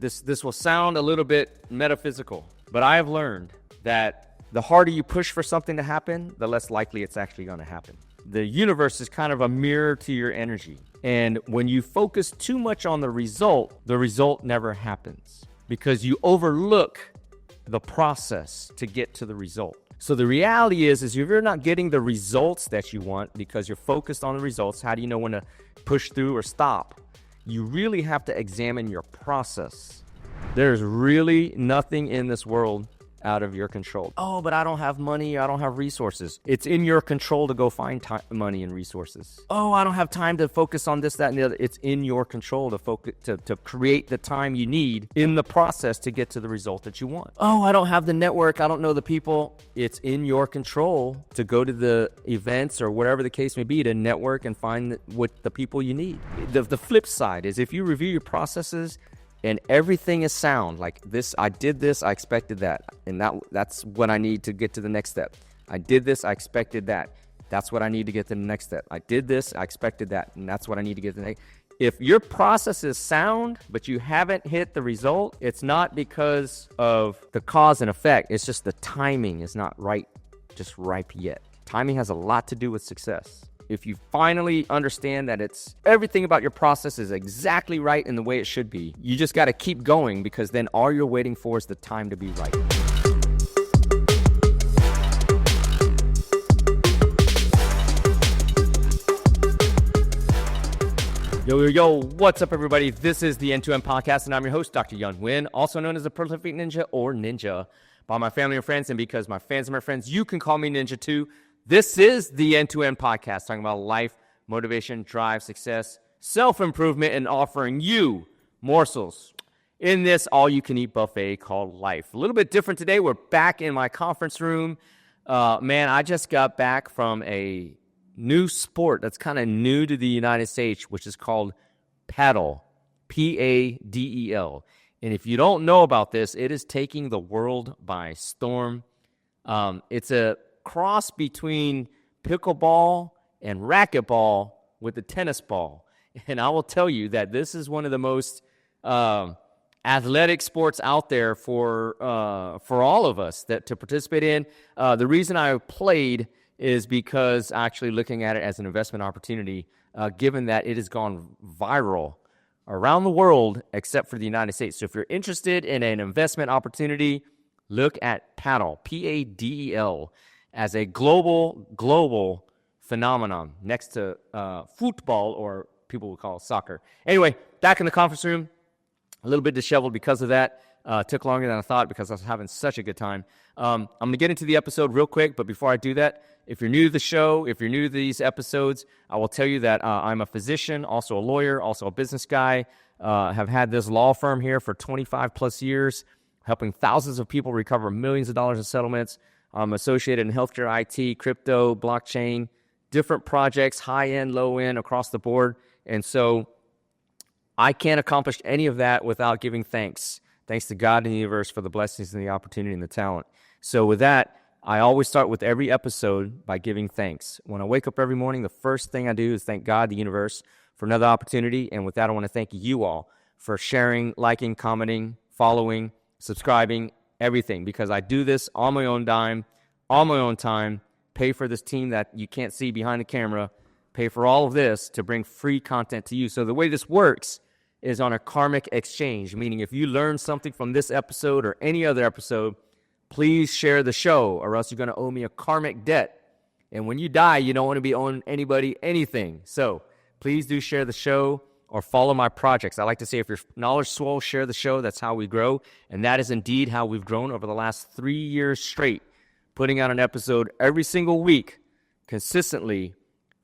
This will sound a little bit metaphysical, but I have learned that the harder you push for something to happen, the less likely it's actually going to happen. The universe is kind of a mirror to your energy. And when you focus too much on the result never happens because you overlook the process to get to the result. So the reality is if you're not getting the results that you want because you're focused on the results, how do you know when to push through or stop? You really have to examine your process. There's really nothing in this world out of your control. Oh, but I don't have money. I don't have resources. It's in your control to go find money and resources. Oh, I don't have time to focus on this, that, and the other. It's in your control to focus, to create the time you need in the process to get to the result that you want. Oh, I don't have the network. I don't know the people. It's in your control to go to the events or whatever the case may be to network and find what the people you need. The flip side is if you review your processes and everything is sound, like this, I did this, I expected that, and that's what I need to get to the next step. I did this, I expected that. That's what I need to get to the next step. I did this, I expected that, and that's what I need to get to the next. If your process is sound, but you haven't hit the result, it's not because of the cause and effect. It's just the timing is not right, just ripe yet. Timing has a lot to do with success. If you finally understand that it's everything about your process is exactly right in the way it should be, you just got to keep going because then all you're waiting for is the time to be right. Yo, what's up, everybody? This is the End-to-End Podcast, and I'm your host, Dr. Yun Win, also known as the Prolific Ninja or Ninja by my family and friends, and because my fans are my friends, you can call me Ninja too. This is the End-to-End Podcast, talking about life, motivation, drive, success, self-improvement, and offering you morsels in this all-you-can-eat buffet called life. A little bit different today. We're back in my conference room. I just got back from a new sport that's kind of new to the United States, which is called paddle, P-A-D-E-L. And if you don't know about this, it is taking the world by storm. It's a cross between pickleball and racquetball with the tennis ball. And I will tell you that this is one of the most athletic sports out there for all of us to participate in. The reason I played is because actually looking at it as an investment opportunity, given that it has gone viral around the world except for the United States. So if you're interested in an investment opportunity, look at paddle, P-A-D-E-L, as a global phenomenon next to football, or people would call it soccer. Anyway, back in the conference room, a little bit disheveled because of that. Took longer than I thought because I was having such a good time. I'm going to get into the episode real quick, but before I do that, if you're new to the show, if you're new to these episodes, I will tell you that I'm a physician, also a lawyer, also a business guy. Have had this law firm here for 25 plus years, helping thousands of people recover millions of dollars in settlements. I'm associated in healthcare, IT, crypto, blockchain, different projects, high-end, low-end, across the board. And so I can't accomplish any of that without giving thanks. Thanks to God and the universe for the blessings and the opportunity and the talent. So with that, I always start with every episode by giving thanks. When I wake up every morning, the first thing I do is thank God, the universe, for another opportunity. And with that, I want to thank you all for sharing, liking, commenting, following, subscribing, everything, because I do this on my own dime, on my own time, pay for this team that you can't see behind the camera, pay for all of this to bring free content to you. So the way this works is on a karmic exchange, meaning if you learn something from this episode or any other episode, please share the show, or else you're going to owe me a karmic debt. And when you die, you don't want to be owing anybody anything. So please do share the show or follow my projects. I like to say if your knowledge swells, share the show. That's how we grow. And that is indeed how we've grown over the last 3 years straight, putting out an episode every single week consistently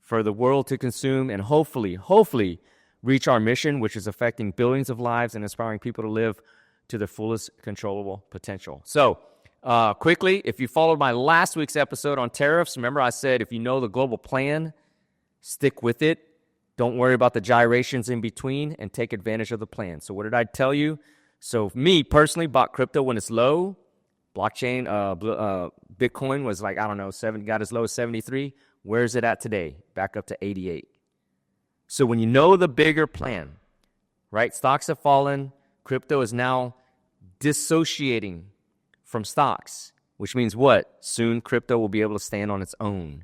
for the world to consume and hopefully reach our mission, which is affecting billions of lives and inspiring people to live to their fullest controllable potential. So quickly, if you followed my last week's episode on tariffs, remember I said if you know the global plan, stick with it. Don't worry about the gyrations in between and take advantage of the plan. So what did I tell you? So me personally bought crypto when it's low. Blockchain, Bitcoin was like, got as low as 73. Where's it at today? Back up to 88. So when you know the bigger plan, right? Stocks have fallen, Crypto is now dissociating from stocks, which means what? Soon crypto will be able to stand on its own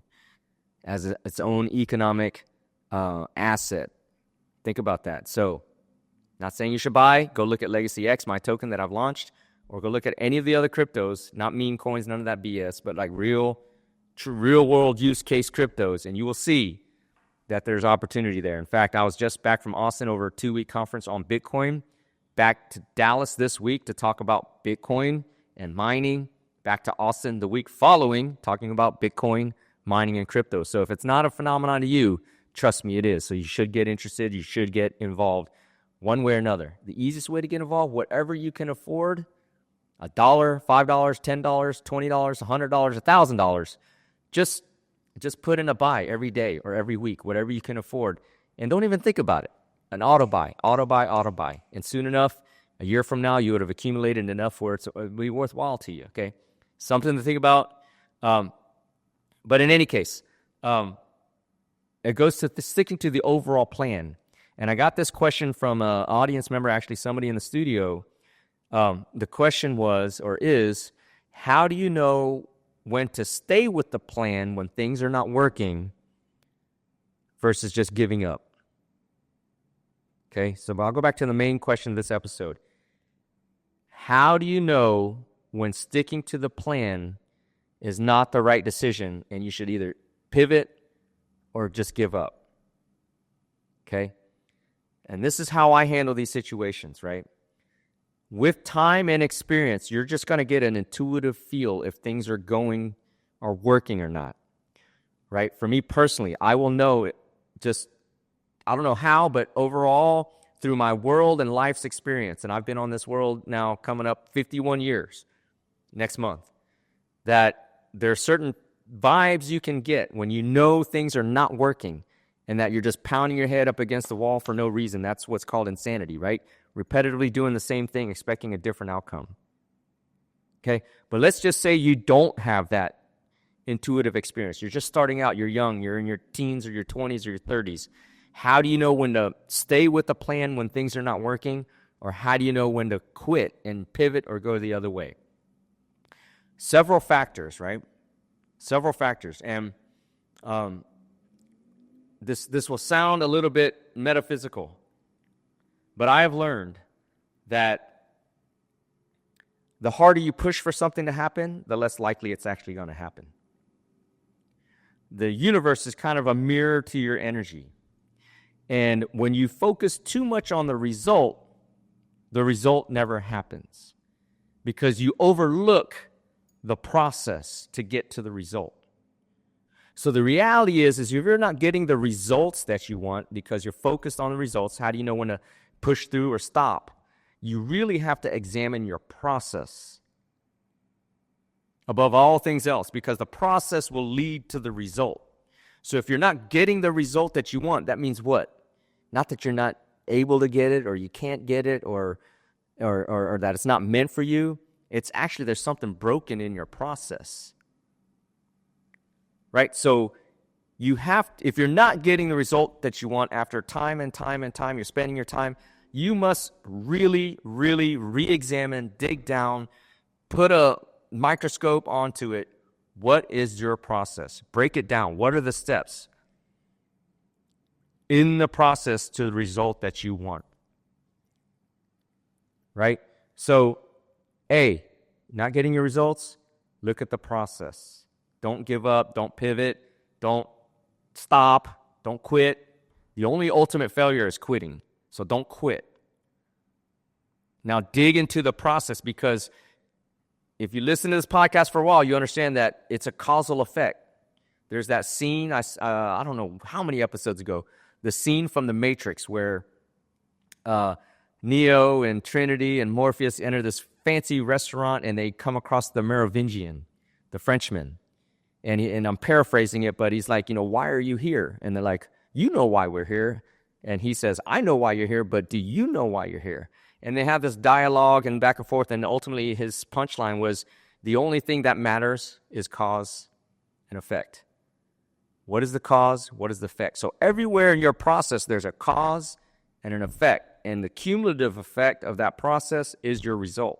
as its own economic asset. Think about that. So, not saying you should buy. Go look at Legacy X, my token that I've launched, or go look at any of the other cryptos, not meme coins, none of that BS, but like real world use case cryptos, and you will see that there's opportunity there. In fact, I was just back from Austin over a 2-week conference on Bitcoin, back to Dallas this week to talk about Bitcoin and mining, back to Austin the week following talking about Bitcoin, mining, and crypto. So if it's not a phenomenon to you, trust me, it is. So you should get interested. You should get involved one way or another. The easiest way to get involved, whatever you can afford, $1, $5, $10, $20, $100, $1,000, just put in a buy every day or every week, whatever you can afford, and don't even think about it. An auto buy. And soon enough, a year from now, you would have accumulated enough where it would be worthwhile to you, okay? Something to think about. But in any case, it goes to sticking to the overall plan. And I got this question from an audience member, actually somebody in the studio. The question was, or is, how do you know when to stay with the plan when things are not working versus just giving up? Okay, so I'll go back to the main question of this episode. How do you know when sticking to the plan is not the right decision and you should either pivot or just give up? Okay? And this is how I handle these situations, right? With time and experience, you're just going to get an intuitive feel if things are going or working or not, right? For me personally, I will know it just, I don't know how, but overall, through my world and life's experience, and I've been on this world now coming up 51 years next month, that there are certain vibes you can get when you know things are not working and that you're just pounding your head up against the wall for no reason. That's what's called insanity, right? Repetitively doing the same thing, expecting a different outcome. Okay? But let's just say you don't have that intuitive experience. You're just starting out. You're young. You're in your teens or your 20s or your 30s. How do you know when to stay with the plan when things are not working? Or how do you know when to quit and pivot or go the other way? Several factors, right? Several factors. And this will sound a little bit metaphysical, but I have learned that the harder you push for something to happen, the less likely it's actually going to happen. The universe is kind of a mirror to your energy. And when you focus too much on the result never happens because you overlook the process to get to the result. So the reality is if you're not getting the results that you want because you're focused on the results, how do you know when to push through or stop? You really have to examine your process above all things else because the process will lead to the result. So if you're not getting the result that you want, that means what? Not that you're not able to get it or you can't get it or that it's not meant for you. It's actually there's something broken in your process. Right? So you have, if you're not getting the result that you want after time and time and time, you're spending your time, you must really, really re-examine, dig down, put a microscope onto it. What is your process? Break it down. What are the steps in the process to the result that you want? Right? So, A, not getting your results, look at the process. Don't give up. Don't pivot. Don't stop. Don't quit. The only ultimate failure is quitting. So don't quit. Now dig into the process because if you listen to this podcast for a while, you understand that it's a causal effect. There's that scene, I don't know how many episodes ago, the scene from The Matrix where Neo and Trinity and Morpheus enter this fancy restaurant and they come across the Merovingian, the Frenchman. And I'm paraphrasing it, but he's like, why are you here? And they're like, you know why we're here. And he says, I know why you're here, but do you know why you're here? And they have this dialogue and back and forth, and ultimately his punchline was, the only thing that matters is cause and effect. What is the cause? What is the effect? So everywhere in your process, there's a cause and an effect. and the cumulative effect of that process is your result.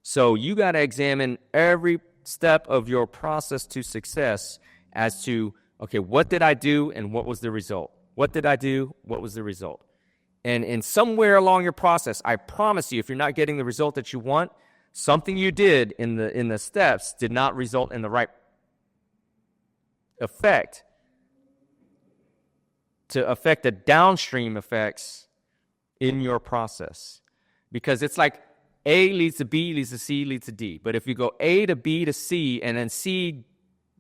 So you got to examine every step of your process to success as to, okay, what did I do and what was the result? What did I do? What was the result? And somewhere along your process, I promise you, if you're not getting the result that you want, something you did in the steps did not result in the right effect to affect the downstream effects in your process. Because it's like A leads to B, leads to C, leads to D. But if you go A to B to C, and then C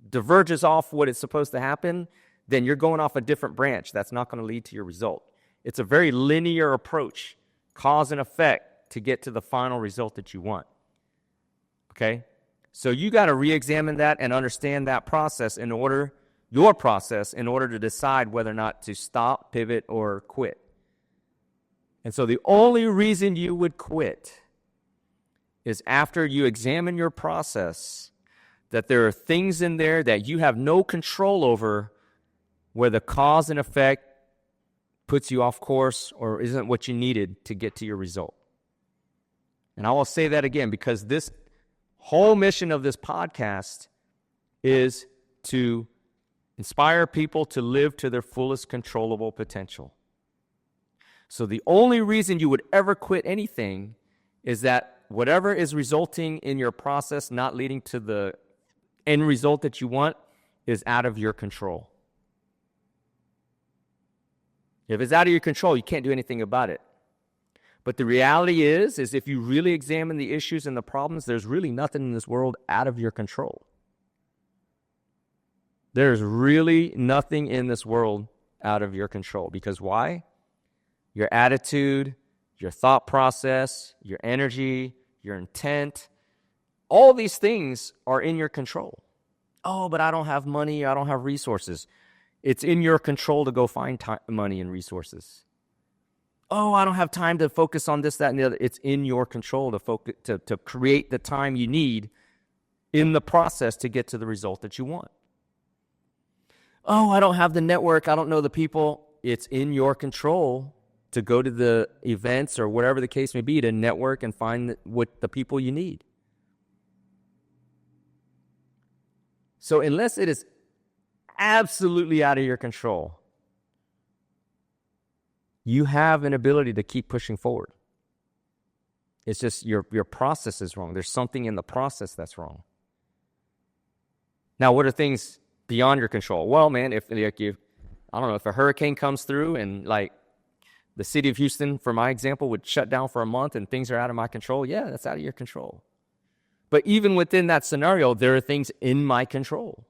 diverges off what is supposed to happen, then you're going off a different branch. That's not going to lead to your result. It's a very linear approach, cause and effect, to get to the final result that you want. Okay? So you got to re-examine that and understand that process your process in order to decide whether or not to stop, pivot, or quit. And so the only reason you would quit is after you examine your process, that there are things in there that you have no control over, where the cause and effect puts you off course or isn't what you needed to get to your result. And I will say that again, because this whole mission of this podcast is to inspire people to live to their fullest controllable potential. So the only reason you would ever quit anything is that whatever is resulting in your process not leading to the end result that you want is out of your control. If it's out of your control, you can't do anything about it. But the reality is if you really examine the issues and the problems, there's really nothing in this world out of your control. There's really nothing in this world out of your control. Because why? Your attitude, your thought process, your energy, your intent, all these things are in your control. Oh, but I don't have money, I don't have resources. It's in your control to go find money and resources. Oh, I don't have time to focus on this, that, and the other. It's in your control to create the time you need in the process to get to the result that you want. Oh, I don't have the network, I don't know the people. It's in your control to go to the events or whatever the case may be to network and find what the people you need. So unless it is absolutely out of your control, you have an ability to keep pushing forward. It's just your process is wrong. There's something in the process that's wrong. Now, what are things beyond your control? Well, man, if a hurricane comes through and like the city of Houston, for my example, would shut down for a month and things are out of my control, yeah, that's out of your control. But even within that scenario, there are things in my control.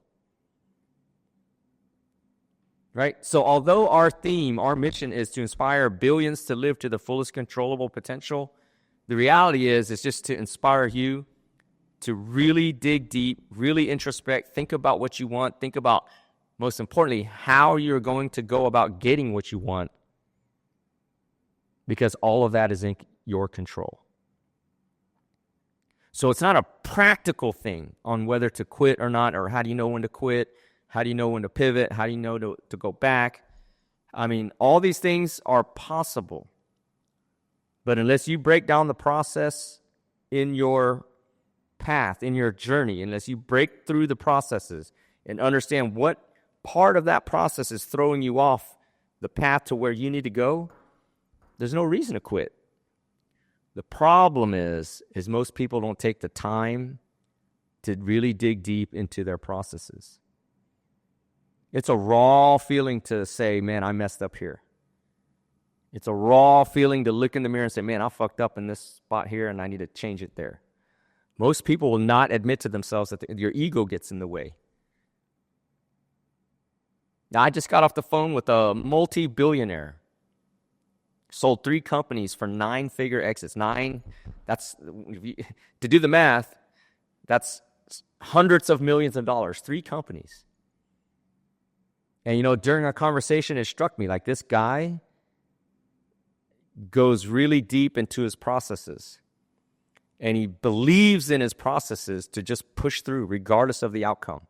Right? So although our mission is to inspire billions to live to the fullest controllable potential, the reality is it's just to inspire you to really dig deep, really introspect, think about what you want, think about, most importantly, how you're going to go about getting what you want, because all of that is in your control. So it's not a practical thing on whether to quit or not, or how do you know when to quit, how do you know when to pivot, how do you know to go back. I mean, all these things are possible. But unless you break down the process in your path, in your journey, unless you break through the processes and understand what part of that process is throwing you off the path to where you need to go, there's no reason to quit. The problem is most people don't take the time to really dig deep into their processes. It's a raw feeling to say, man, I messed up here. It's a raw feeling to look in the mirror and say, man, I fucked up in this spot here and I need to change it there. Most people will not admit to themselves that your ego gets in the way. Now, I just got off the phone with a multi-billionaire. Sold 3 companies for 9-figure exits. To do the math, that's hundreds of millions of dollars. 3 companies. And, during our conversation, it struck me like this guy goes really deep into his processes. And he believes in his processes to just push through regardless of the outcome.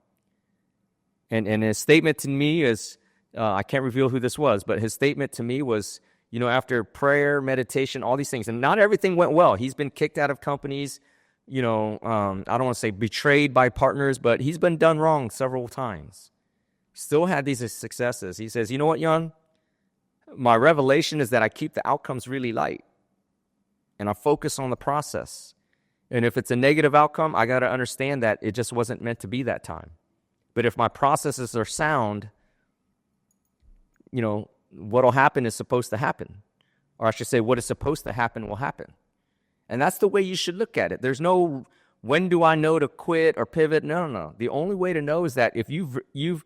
And his statement to me is, I can't reveal who this was, but his statement to me was, after prayer, meditation, all these things. And not everything went well. He's been kicked out of companies, I don't want to say betrayed by partners, but he's been done wrong several times. Still had these successes. He says, you know what, Jan? My revelation is that I keep the outcomes really light. And I focus on the process. And if it's a negative outcome, I got to understand that it just wasn't meant to be that time. But if my processes are sound, what'll happen is supposed to happen. Or I should say, what is supposed to happen will happen. And that's the way you should look at it. There's no, when do I know to quit or pivot? No. The only way to know is that if you've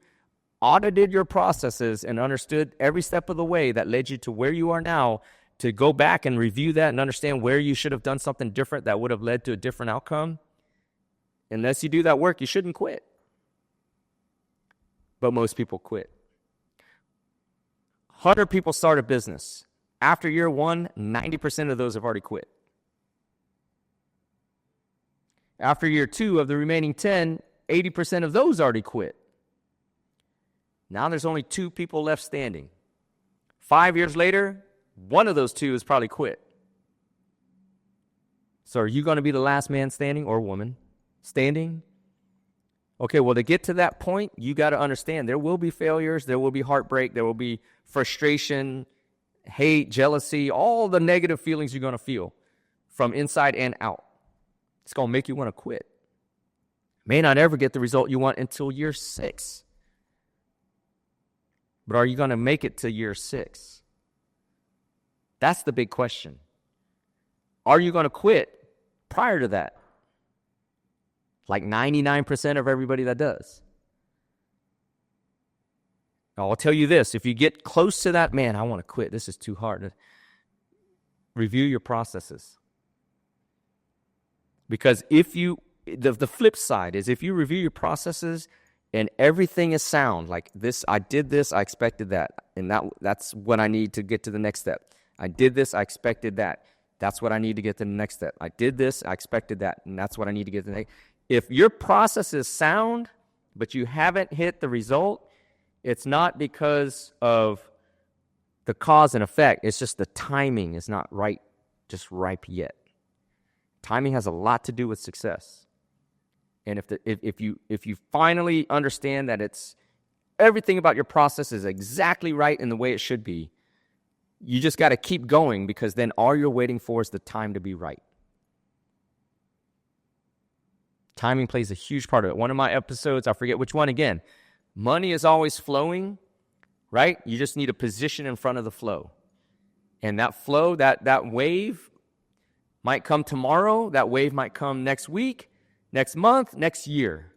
audited your processes and understood every step of the way that led you to where you are now, to go back and review that and understand where you should have done something different that would have led to a different outcome. Unless you do that work, you shouldn't quit. But most people quit. 100 people start a business. After year one, 90% of those have already quit. After year two, of the remaining 10, 80% of those already quit. Now there's only 2 people left standing. 5 years later, one of those 2 has probably quit. So are you going to be the last man standing or woman standing? Okay, well, to get to that point, you got to understand there will be failures, there will be heartbreak, there will be frustration, hate, jealousy, all the negative feelings you're going to feel from inside and out. It's going to make you want to quit. May not ever get the result you want until year 6. But are you going to make it to year 6? That's the big question. Are you going to quit prior to that? Like 99% of everybody that does. I'll tell you this. If you get close to that, man, I want to quit. This is too hard. Review your processes. Because the flip side is if you review your processes and everything is sound, like this, I did this, I expected that, and that's what I need to get to the next step. I did this, I expected that. That's what I need to get to the next step. I did this, I expected that, and that's what I need to get to the next. If your process is sound, but you haven't hit the result, it's not because of the cause and effect. It's just the timing is not right, just ripe yet. Timing has a lot to do with success. And if you finally understand that it's everything about your process is exactly right in the way it should be, you just got to keep going, because then all you're waiting for is the time to be right. Timing plays a huge part of it. One of my episodes, I forget which one again, money is always flowing, right? You just need a position in front of the flow. And that flow, that wave might come tomorrow. That wave might come next week, next month, next year.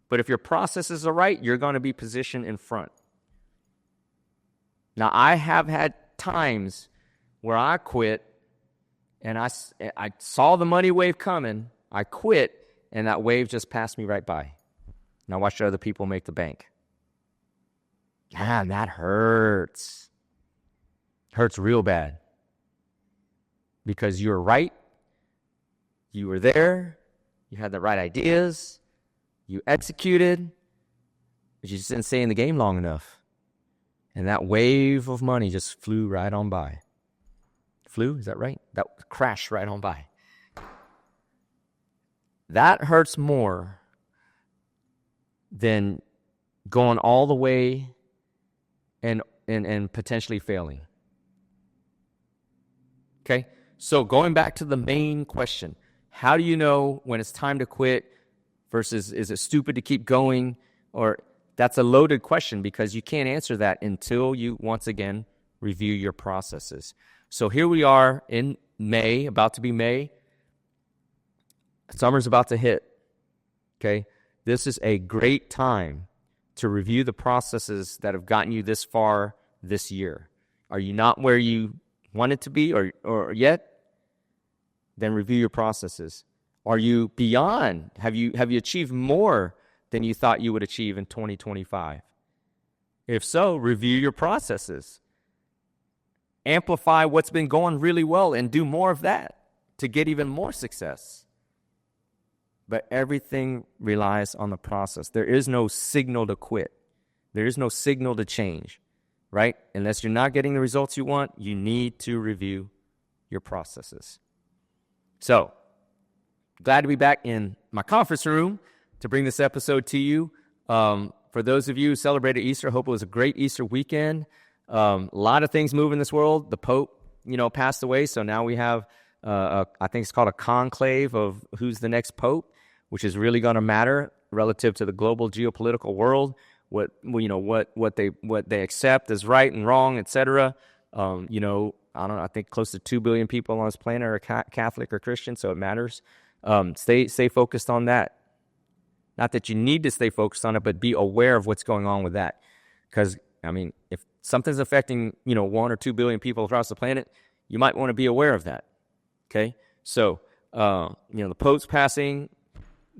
But if your processes are right, you're going to be positioned in front. Now, I have had times where I quit and I saw the money wave coming. I quit and that wave just passed me right by. And I watched other people make the bank. Man, that hurts. Hurts real bad. Because you were right. You were there. You had the right ideas. You executed. But you just didn't stay in the game long enough. And that wave of money just flew right on by. Flew, is that right? That crashed right on by. That hurts more than going all the way and potentially failing. Okay? So going back to the main question, how do you know when it's time to quit versus is it stupid to keep going? Or that's a loaded question, because you can't answer that until you once again review your processes. So here we are in May, about to be May. Summer's about to hit. Okay? This is a great time to review the processes that have gotten you this far this year. Are you not where you wanted to be or yet? Then review your processes. Are you beyond? Have you achieved more than you thought you would achieve in 2025? If so, review your processes. Amplify what's been going really well and do more of that to get even more success. But everything relies on the process. There is no signal to quit. There is no signal to change. right? Unless you're not getting the results you want, you need to review your processes. So, glad to be back in my conference room to bring this episode to you. For those of you who celebrated Easter, I hope it was a great Easter weekend. A lot of things move in this world. The Pope, passed away, so now we have, I think it's called a conclave of who's the next Pope, which is really going to matter relative to the global geopolitical world. What they accept as right and wrong, etc. I don't know. I think close to 2 billion people on this planet are Catholic or Christian, so it matters. Stay focused on that. Not that you need to stay focused on it, but be aware of what's going on with that. Because if something's affecting 1 or 2 billion people across the planet, you might want to be aware of that. Okay, so the Pope's passing.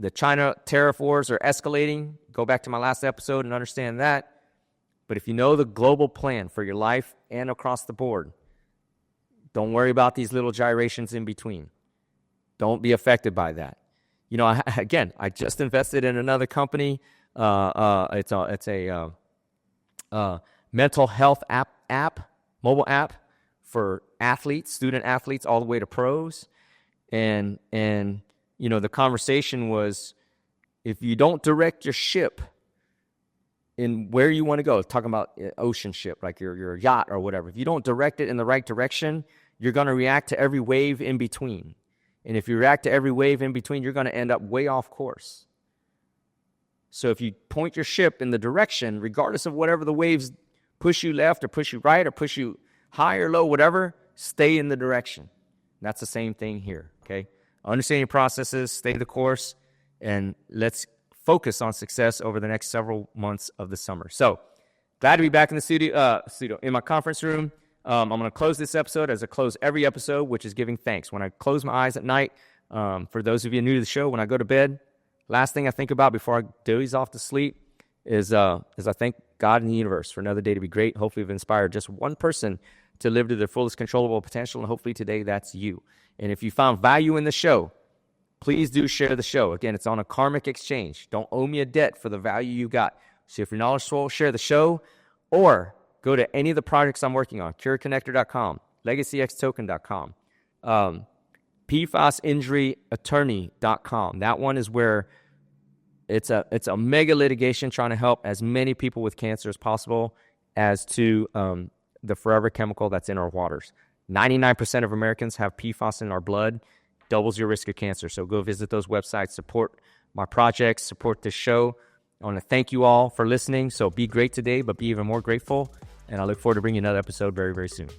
The China tariff wars are escalating. Go back to my last episode and understand that. But if you know the global plan for your life and across the board, don't worry about these little gyrations in between. Don't be affected by that. I just invested in another company. It's a mental health mobile app for athletes, student athletes, all the way to pros. And the conversation was, if you don't direct your ship in where you want to go, talking about ocean ship, like your yacht or whatever, if you don't direct it in the right direction, you're going to react to every wave in between. And if you react to every wave in between, you're going to end up way off course. So if you point your ship in the direction, regardless of whatever the waves push you left or push you right or push you high or low, whatever, stay in the direction. And that's the same thing here, okay? Understand your processes, stay the course, and let's focus on success over the next several months of the summer. So, glad to be back in the studio, in my conference room. I'm going to close this episode as I close every episode, which is giving thanks. When I close my eyes at night, for those of you new to the show, when I go to bed, last thing I think about before I doze off to sleep is I thank God and the universe for another day to be great. Hopefully, we've inspired just one person to live to their fullest controllable potential, and hopefully today that's you. And if you found value in the show, please do share the show. Again, it's on a karmic exchange. Don't owe me a debt for the value you got. So if you're knowledgeable, share the show, or go to any of the projects I'm working on, cureconnector.com, legacyxtoken.com, PFASinjuryattorney.com. That one is where it's a mega litigation trying to help as many people with cancer as possible as to the forever chemical that's in our waters. 99% of Americans have PFAS in our blood, doubles your risk of cancer. So go visit those websites, support my projects, support this show. I want to thank you all for listening. So be great today, but be even more grateful. And I look forward to bringing you another episode very, very soon.